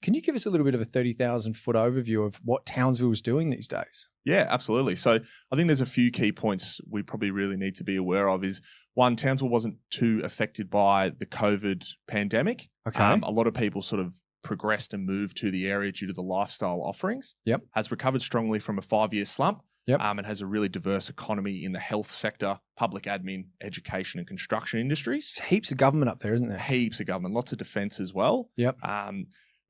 Can you give us a little bit of a 30,000 foot overview of what Townsville is doing these days? Yeah, absolutely. So I think there's a few key points we probably really need to be aware of is one, Townsville wasn't too affected by the COVID pandemic. Okay. A lot of people sort of progressed and moved to the area due to the lifestyle offerings. Yep. Has recovered strongly from a 5-year slump. Yep. And has a really diverse economy in the health sector, public admin, education, and construction industries. There's heaps of government up there, isn't there? Heaps of government, lots of defence as well. Yep.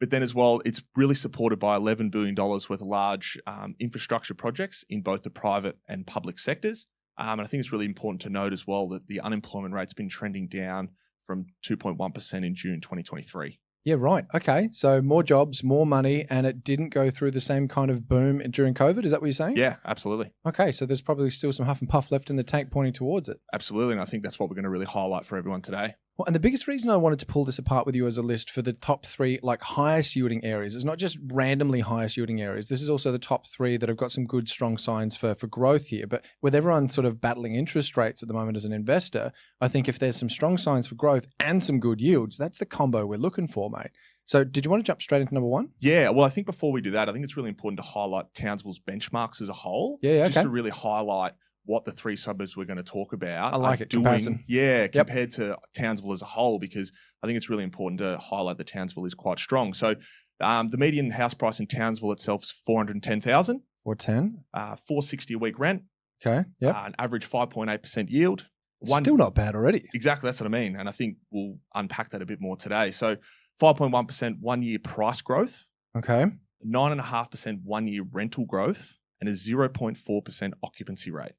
But then as well, it's really supported by $11 billion worth of large infrastructure projects in both the private and public sectors. And I think it's really important to note as well that the unemployment rate's been trending down from 2.1% in June 2023. Yeah, right. Okay. So more jobs, more money, and it didn't go through the same kind of boom during COVID. Is that what you're saying? Yeah, absolutely. Okay. So there's probably still some huff and puff left in the tank pointing towards it. Absolutely. And I think that's what we're going to really highlight for everyone today. Well, and the biggest reason I wanted to pull this apart with you as a list for the top 3 like highest yielding areas is not just randomly highest yielding areas. This is also the top 3 that have got some good strong signs for growth here. But with everyone sort of battling interest rates at the moment as an investor, I think if there's some strong signs for growth and some good yields, that's the combo we're looking for, mate. So did you want to jump straight into number 1? Yeah, well, I think before we do that, I think it's really important to highlight Townsville's benchmarks as a whole. Yeah, just okay. to really highlight what the 3 suburbs we're going to talk about I like it, doing, comparison. yeah, compared to Townsville as a whole, because I think it's really important to highlight that Townsville is quite strong. So the median house price in Townsville itself is $410,000. 410. $460 a week rent. Okay. Yep. An average 5.8% yield. Still not bad already. Exactly, that's what I mean. And I think we'll unpack that a bit more today. So 5.1% 1-year price growth. Okay. 9.5% 1-year rental growth, and a 0.4% occupancy rate.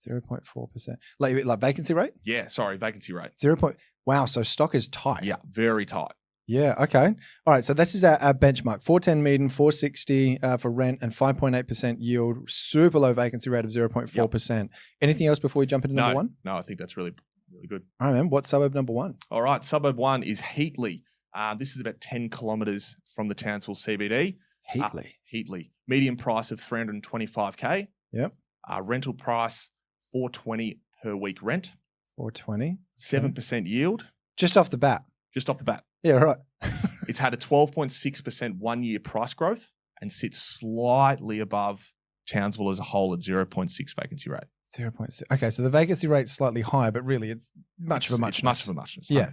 0.4%. Like vacancy rate? Yeah, sorry, vacancy rate. Wow, so stock is tight. Yeah, very tight. Yeah, okay. All right, so this is our benchmark. 410 median, 460 for rent, and 5.8% yield. Super low vacancy rate of 0.4%. Yep. Anything else before we jump into number 1? No, I think that's really good. All right, man. What's suburb number 1? All right, suburb 1 is Heatley. This is about 10 kilometres from the Townsville CBD. Heatley. Median price of $325K. Yep. Rental price $420 per week rent. $420. 7% yield. Just off the bat. Yeah, right. It's had a 12.6% 1-year price growth and sits slightly above Townsville as a whole at 0.6 vacancy rate. 0.6. Okay, so the vacancy rate's slightly higher, but really it's much of a muchness. 100%. Yeah.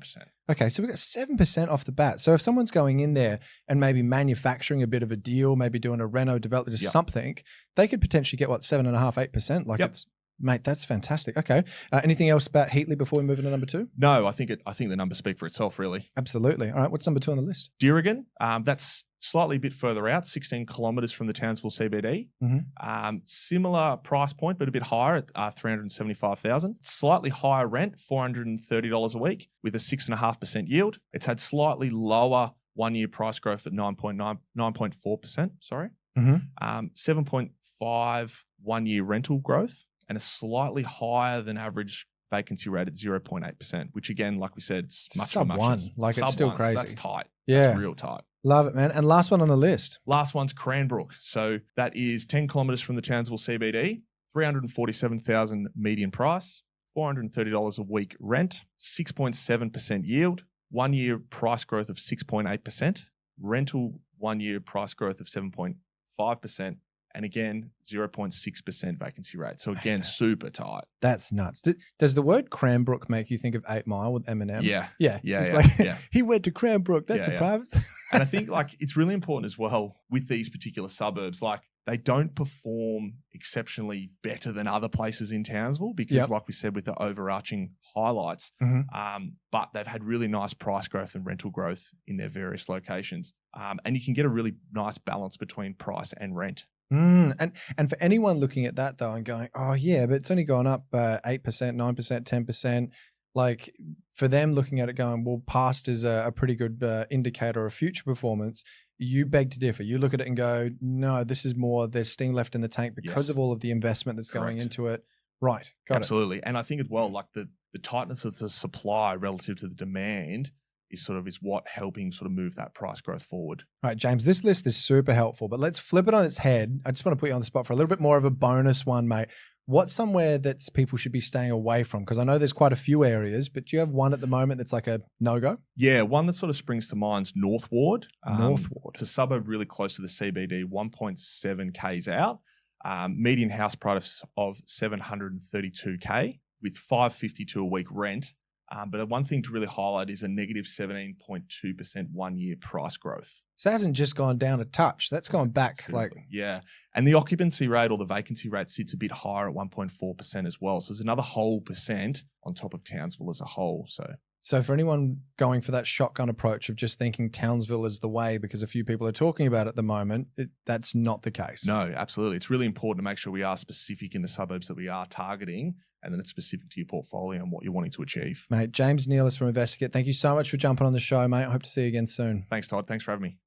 Okay, so we've got 7% off the bat. So if someone's going in there and maybe manufacturing a bit of a deal, maybe doing a reno development, just something, they could potentially get 7.5%, 8%. Like it's, mate, that's fantastic. Okay. Anything else about Heatley before we move into number 2? No, I think the numbers speak for itself, really. Absolutely. All right, what's number 2 on the list? Deerigan. That's slightly a bit further out, 16 kilometres from the Townsville CBD. Mm-hmm. Similar price point, but a bit higher at $375,000. Slightly higher rent, $430 a week, with a 6.5% yield. It's had slightly lower 1-year price growth at 9.4%. Sorry. Mm-hmm. 7.5 1-year rental growth, and a slightly higher than average vacancy rate at 0.8%, which again, like we said, it's much sub of a 1. Like it's still crazy. That's tight. Yeah. That's real tight. Love it, man. And last one on the list. Last one's Cranbrook. So that is 10 kilometres from the Townsville CBD, $347,000 median price, $430 a week rent, 6.7% yield, 1-year price growth of 6.8%, rental 1-year price growth of 7.5%, and again, 0.6% vacancy rate. So again, super tight. That's nuts. Does the word Cranbrook make you think of 8 Mile with Eminem? Yeah. He went to Cranbrook. That's a private. And I think it's really important as well with these particular suburbs, like they don't perform exceptionally better than other places in Townsville because like we said, with the overarching highlights, but they've had really nice price growth and rental growth in their various locations. And you can get a really nice balance between price and rent. And for anyone looking at that though and going, oh yeah, but it's only gone up 8%, 9%, 10%. Like for them looking at it going, well, past is a pretty good indicator of future performance. You beg to differ. You look at it and go, no, this is more, there's steam left in the tank because of all of the investment that's going into it. Right. Got Absolutely. And I think as well, like the tightness of the supply relative to the demand is what helping move that price growth forward. All right, James, this list is super helpful, but let's flip it on its head. I just want to put you on the spot for a little bit more of a bonus one, mate. What's somewhere that people should be staying away from? Because I know there's quite a few areas, but do you have one at the moment that's like a no-go? Yeah, one that sort of springs to mind is North Ward. North Ward. It's a suburb really close to the CBD, 1.7 Ks out. Median house price of 732K with 552 a week rent. But one thing to really highlight is a negative 17.2% 1 year price growth. So it hasn't just gone down a touch. That's gone back Yeah. And the occupancy rate or the vacancy rate sits a bit higher at 1.4% as well. So there's another whole percent on top of Townsville as a whole. So for anyone going for that shotgun approach of just thinking Townsville is the way because a few people are talking about it at the moment, that's not the case. No, absolutely. It's really important to make sure we are specific in the suburbs that we are targeting and then it's specific to your portfolio and what you're wanting to achieve. Mate, James Nelis from InvestorKit, thank you so much for jumping on the show, mate. I hope to see you again soon. Thanks, Todd. Thanks for having me.